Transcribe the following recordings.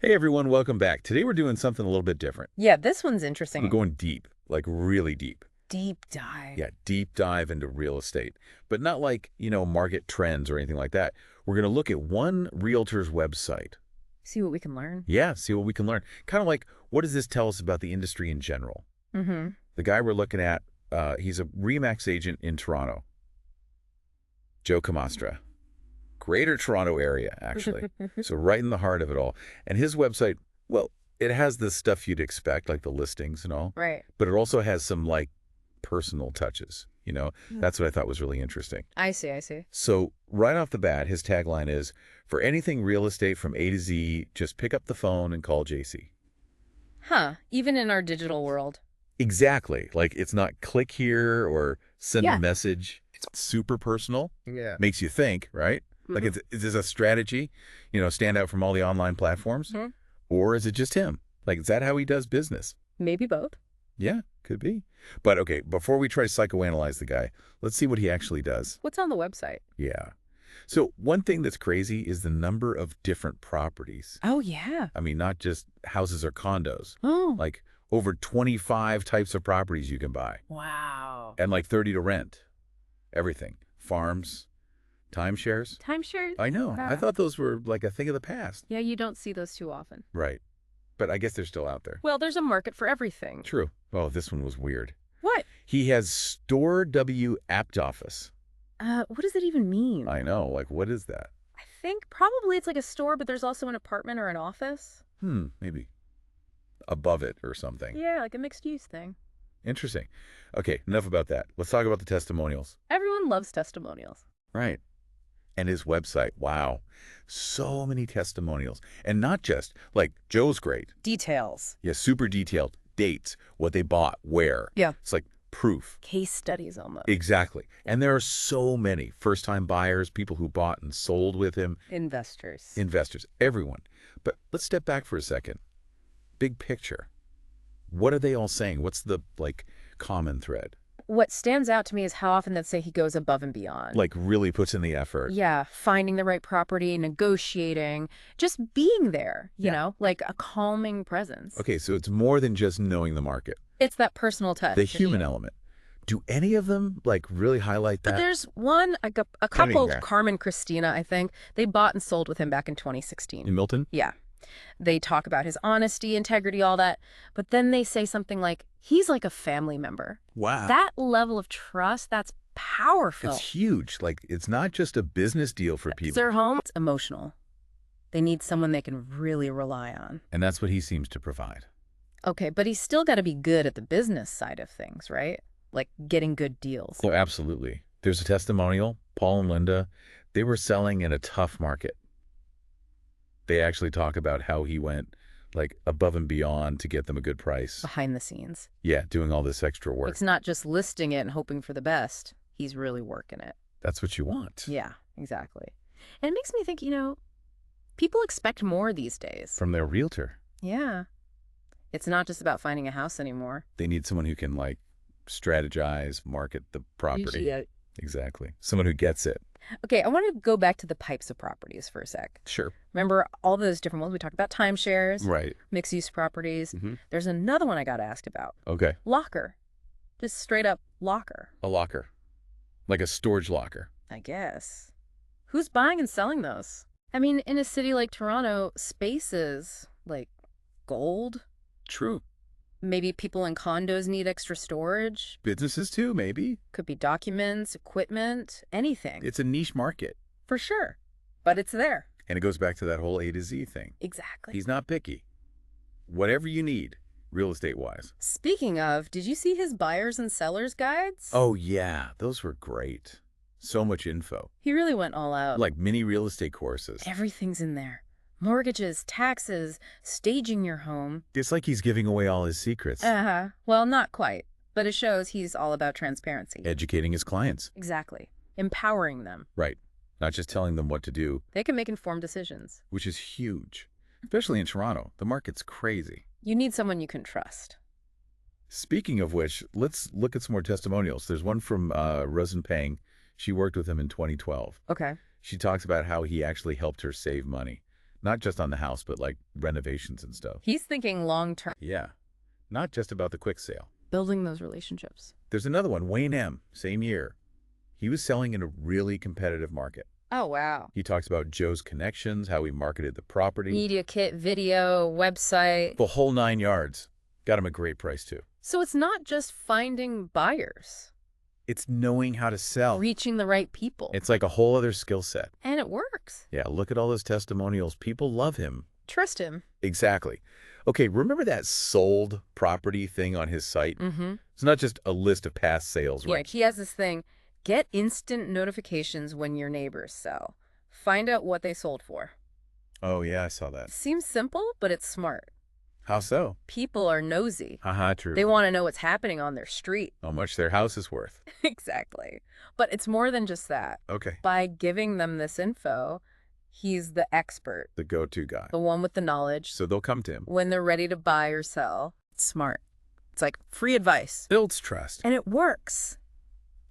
Hey everyone, welcome back. Today we're doing something a little bit different. Yeah, this one's We're interesting. going deep, like really deep. Deep dive. Yeah, deep dive into real estate. But not like, market trends or anything like that. We're going to look at one realtor's website. See what we can learn. Yeah, see what we can learn. Kind of like, what does this tell us about the industry in general? Mm-hmm. The guy we're looking at, he's a RE/MAX agent in Toronto. Joe Camastra. Greater Toronto area, actually. So right in the heart of it all. And his website, well, it has the stuff you'd expect, like the listings and all. Right. But it also has some, like, personal touches. Mm. That's what I thought was really interesting. I see. So right off the bat, his tagline is, for anything real estate from A to Z, just pick up the phone and call JC. Huh. Even in our digital world. Exactly. Like, it's not click here or send Yeah. a message. It's super personal. Yeah. Makes you think, right? Like, is this a strategy, stand out from all the online platforms? Mhm. Or is it just him? Like, is that how he does business? Maybe both. Yeah, could be. But, okay, before we try to psychoanalyze the guy, let's see what he actually does. What's on the website? Yeah. So one thing that's crazy is the number of different properties. Oh, yeah. I mean, not just houses or condos. Oh. Like, over 25 types of properties you can buy. Wow. And like 30 to rent. Everything. Farms, timeshares. Timeshare? I know. Wow. I thought those were like a thing of the past. Yeah, you don't see those too often. Right. But I guess they're still out there. Well, there's a market for everything. True. Oh, this one was weird. What? He has Store W Apt Office. What does it even mean? I know. Like, what is that? I think probably it's like a store, but there's also an apartment or an office. Maybe. Above it or something. Yeah, like a mixed-use thing. Interesting. Okay, enough about that. Let's talk about the testimonials. Everyone loves testimonials. Right. And his website. Wow. So many testimonials. And not just, like, Joe's great. Details. Yeah, super detailed. Dates, what they bought, where. Yeah. It's like proof. Case studies almost. Exactly. And there are so many first-time buyers, people who bought and sold with him, Investors. investors, everyone. But let's step back for a second. Big picture. What are they all saying? What's the, like, common thread? What stands out to me is how often they say he goes above and beyond. Like, really puts in the effort. Yeah, finding the right property, negotiating, just being there, you know, like a calming presence. Okay, so it's more than just knowing the market. It's that personal touch. The human element. Do any of them, like, really highlight that? But there's one, like a couple, Yeah. Carmen, Christina, I think, they bought and sold with him back in 2016. In Milton? Yeah. They talk about his honesty, integrity, all that. But then they say something like, he's like a family member. Wow. That level of trust, that's powerful. It's huge. Like, it's not just a business deal for It's people. their home. It's emotional. They need someone they can really rely on. And that's what he seems to provide. Okay, but he's still got to be good at the business side of things, right? Like getting good deals. Oh, absolutely. There's a testimonial. Paul and Linda, they were selling in a tough market. They actually talk about how he went, like, above and beyond to get them a good price. Behind the scenes. Yeah, doing all this extra work. It's not just listing it and hoping for the best. He's really working it. That's what you want. Yeah, exactly. And it makes me think, people expect more these days. From their realtor. Yeah. It's not just about finding a house anymore. They need someone who can, like, strategize, market the property. Exactly. Someone who gets it. Okay, I want to go back to the types of properties for a sec. Sure. Remember all those different ones? We talked about timeshares, Right. mixed-use properties. Mm-hmm. There's another one I got asked about. Okay. Locker. Just straight up locker, A locker. Like a storage locker. I guess. Who's buying and selling those? I mean, in a city like Toronto, space is like gold. True. Maybe people in condos need extra storage. Businesses too, maybe. Could be documents, equipment, anything. It's a niche market. For sure. But it's there. And it goes back to that whole A to Z thing. Exactly. He's not picky. Whatever you need, real estate-wise. Speaking of, did you see his buyers and sellers guides? Oh, yeah. Those were great. So much info. He really went all out. Like mini real estate courses. Everything's in there. Mortgages, taxes, staging your home. It's like he's giving away all his secrets. Uh-huh. Well, not quite. But it shows he's all about transparency. Educating his clients. Exactly. Empowering them. Right. Not just telling them what to do, They can make informed decisions. which is huge. Especially in Toronto. The market's crazy. You need someone you can trust. Speaking of which, let's look at some more testimonials. There's one from Rosen Pang. She worked with him in 2012. Okay. She talks about how he actually helped her save money. Not just on the house, but like renovations and stuff. He's thinking long-term, Yeah, not just about the quick sale. building those relationships. There's another one, Wayne M., same year. He was selling in a really competitive market. Oh, wow. He talks about Joe's connections, how he marketed the property. Media kit, video, website. The whole 9 yards. Got him a great price, too. So it's not just finding buyers, It's knowing how to sell. reaching the right people. It's like a whole other skill set. And it works. Yeah, look at all those testimonials. People love him. Trust him. Exactly. Okay, remember that sold property thing on his site? Mm-hmm. It's not just a list of past sales, Yeah, right? he has this thing. Get instant notifications when your neighbors sell. Find out what they sold for. Oh, yeah, I saw that. Seems simple, but it's smart. How so? People are nosy. Haha, true. They want to know what's happening on their street. How much their house is worth. Exactly. But it's more than just that. Okay. By giving them this info, he's the expert, The go-to guy. the one with the knowledge. So they'll come to him. When they're ready to buy or sell, it's smart. It's like free advice. Builds trust. And it works.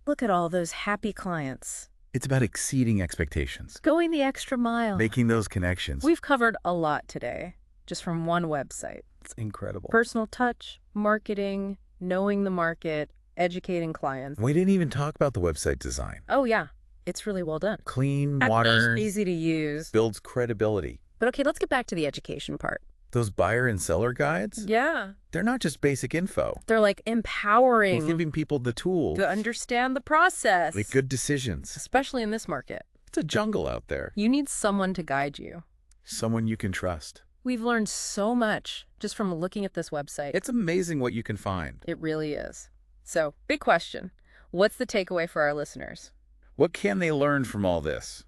Look at all those happy clients. It's about exceeding expectations. Going the extra mile. Making those connections. We've covered a lot today, just from one website. It's incredible. Personal touch, marketing, knowing the market, educating clients. We didn't even talk about the website design. Oh, yeah. It's really well done. Clean, modern, Easy to use. builds credibility. But okay, let's get back to the education part. Those buyer and seller guides, Yeah. they're not just basic info. They're like They're empowering giving people the tools, to understand the process. make good decisions. Especially in this market. It's a jungle out there. You need someone to guide you. Someone you can trust. We've learned so much just from looking at this website. It's amazing what you can find. It really is. So, big question. What's the takeaway for our listeners? What can they learn from all this?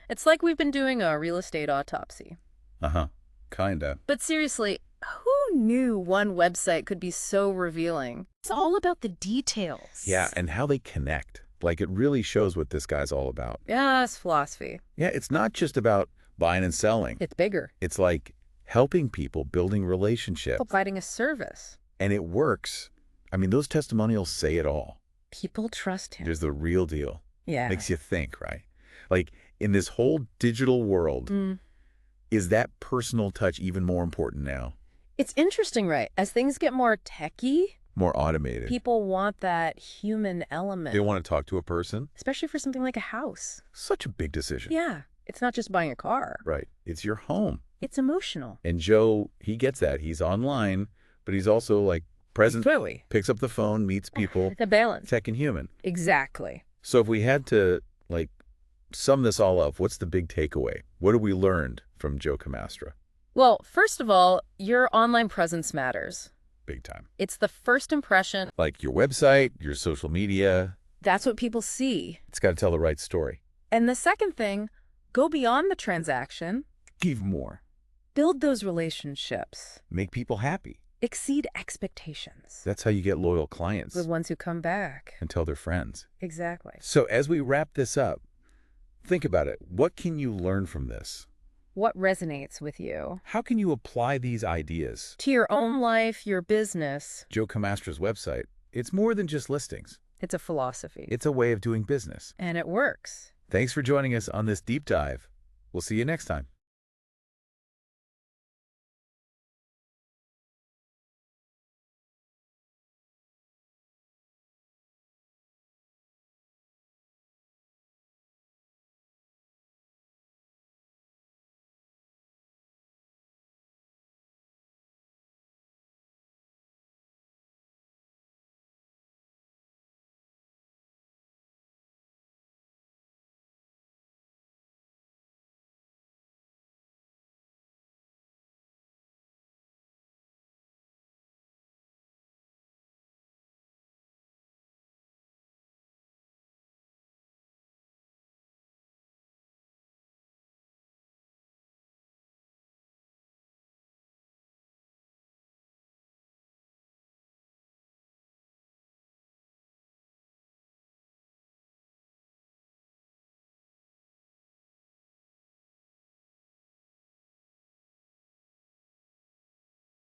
It's like we've been doing a real estate autopsy. Uh-huh. Kinda. But seriously, who knew one website could be so revealing? It's all about the details. Yeah, and how they connect. Like, it really shows what this guy's all about. Yes, philosophy. Yeah, it's not just about buying and selling. It's bigger. It's like helping people, building relationships. Providing a service. And it works. I mean, those testimonials say it all. People trust him. There's the real deal. Yeah. Makes you think, right? Like, in this whole digital world, is that personal touch even more important now? It's interesting, right? As things get more techy, More automated. people want that human element. They want to talk to a person. Especially for something like a house. Such a big decision. Yeah. It's not just buying a car. Right. It's your home. It's emotional. And Joe, he gets that. He's online, but he's also like present, Really? picks up the phone, meets people, It's a balance. tech and human. Exactly. So if we had to like sum this all up, what's the big takeaway? What have we learned from Joe Camastra? Well, first of all, your online presence matters. Big time. It's the first impression. Like your website, your social media, That's what people see. it's got to tell the right story. And the second thing, go beyond the transaction. Give more. Build those relationships. Make people happy. Exceed expectations. That's how you get loyal clients The ones who come back. and tell their friends. Exactly. So as we wrap this up, think about it. What can you learn from this? What resonates with you? How can you apply these ideas? To your own life, your business. Joe Camastra's website, it's more than just listings. It's a philosophy. It's a way of doing business. And it works. Thanks for joining us on this deep dive. We'll see you next time.